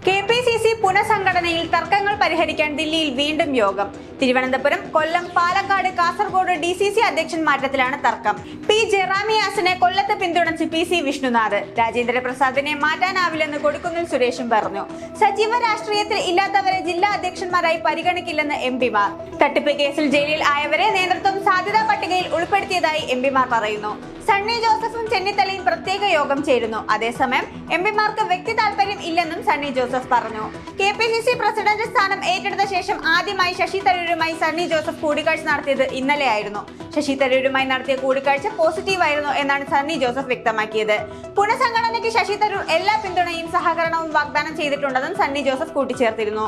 KPCC പുനഃസംഘടനയിൽ തർക്കങ്ങൾ പരിഹരിക്കാൻ ദില്ലിയിൽ വീണ്ടും യോഗം. തിരുവനന്തപുരം, കൊല്ലം, പാലക്കാട്, കാസർഗോഡ് DCC അധ്യക്ഷൻ മാറ്റത്തിലാണ് തർക്കം. പി ജെറാമിയാസിനെ കൊല്ലത്ത് പിന്തുണച്ച് PC വിഷ്ണുനാഥ്. രാജേന്ദ്ര പ്രസാദിനെ മാറ്റാനാവില്ലെന്ന് കൊടിക്കുന്നിൽ സുരേഷും പറഞ്ഞു. സജീവ രാഷ്ട്രീയത്തിൽ ഇല്ലാത്തവരെ ജില്ലാ അധ്യക്ഷന്മാരായി പരിഗണിക്കില്ലെന്ന് MPമാർ. തട്ടിപ്പ് കേസിൽ ജയിലിൽ ആയവരെ നേതൃത്വം സാധ്യതാ പട്ടികയിൽ ഉൾപ്പെടുത്തിയതായി MPമാർ പറയുന്നു. സണ്ണി ജോസഫും ചെന്നിത്തലയും പ്രത്യേക യോഗം ചേരുന്നു. അതേസമയം MPമാർക്ക് വ്യക്തി താല്പര്യം ഇല്ലെന്നും സണ്ണി ജോസഫ് പറഞ്ഞു. KPCC പ്രസിഡന്റ് സ്ഥാനം ഏറ്റെടുത്ത ശേഷം ആദ്യമായി ശശി തരൂരുമായി സണ്ണി ജോസഫ് കൂടിക്കാഴ്ച നടത്തിയത് ഇന്നലെയായിരുന്നു. ശശി തരൂരുമായി നടത്തിയ കൂടിക്കാഴ്ച പോസിറ്റീവായിരുന്നു എന്നാണ് സണ്ണി ജോസഫ് വ്യക്തമാക്കിയത്. പുനഃസംഘടനയ്ക്ക് ശശി തരൂർ എല്ലാ പിന്തുണയും സഹകരണവും വാഗ്ദാനം ചെയ്തിട്ടുണ്ടെന്നും സണ്ണി ജോസഫ് കൂട്ടിച്ചേർത്തിരുന്നു.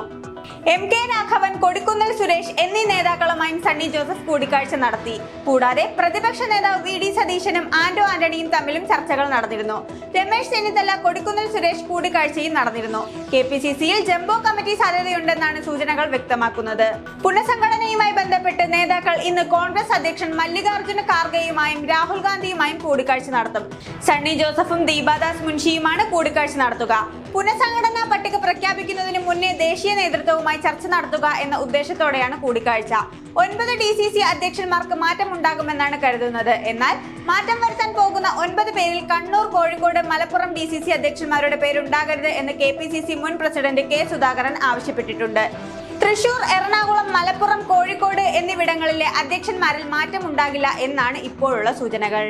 MK രാഘവൻ, കൊടിക്കുന്നിൽ സുരേഷ് എന്നീ നേതാക്കളുമായും സണ്ണി ജോസഫ് കൂടിക്കാഴ്ച നടത്തി. കൂടാതെ പ്രതിപക്ഷ നേതാവ് VD സതീശനും ആന്റോ ആന്റണിയും തമ്മിലും ചർച്ചകൾ നടന്നിരുന്നു. രമേശ് ചെന്നിത്തല, കൊടിക്കുന്നിൽ സുരേഷ് കൂടിക്കാഴ്ചയും നടന്നിരുന്നു. KPCCയിൽ ജംബോ കമ്മിറ്റി സാധ്യതയുണ്ടെന്നാണ് സൂചനകൾ വ്യക്തമാക്കുന്നത്. പുനഃസംഘടനയുമായി ബന്ധപ്പെട്ട് നേതാക്കൾ ഇന്ന് കോൺഗ്രസ് അധ്യക്ഷൻ മല്ലികാർജ്ജുന ഖാർഗെയുമായും രാഹുൽ ഗാന്ധിയുമായും കൂടിക്കാഴ്ച നടത്തും. സണ്ണി ജോസഫും ദീപാദാസ് മുൻഷിയുമാണ് കൂടിക്കാഴ്ച നടത്തുക. പുനഃസംഘടനാ പട്ടിക പ്രഖ്യാപിക്കുന്നതിന് മുന്നേ ദേശീയ നേതൃത്വവുമായി ചർച്ച നടത്തുക എന്ന ഉദ്ദേശത്തോടെയാണ് കൂടിക്കാഴ്ച. 9 DCC അധ്യക്ഷന്മാർക്ക് മാറ്റമുണ്ടാകുമെന്നാണ് കരുതുന്നത്. എന്നാൽ മാറ്റം വരുത്താൻ പോകുന്ന 9 പേരിൽ കണ്ണൂർ, കോഴിക്കോട്, മലപ്പുറം DCC അധ്യക്ഷന്മാരുടെ പേരുണ്ടാകരുത് എന്ന് KPCC മുൻ പ്രസിഡന്റ് K സുധാകരൻ ആവശ്യപ്പെട്ടിട്ടുണ്ട്. തൃശൂർ, എറണാകുളം, മലപ്പുറം, കോഴിക്കോട് എന്നിവിടങ്ങളിലെ അധ്യക്ഷന്മാരിൽ മാറ്റമുണ്ടാകില്ല എന്നാണ് ഇപ്പോഴുള്ള സൂചനകൾ.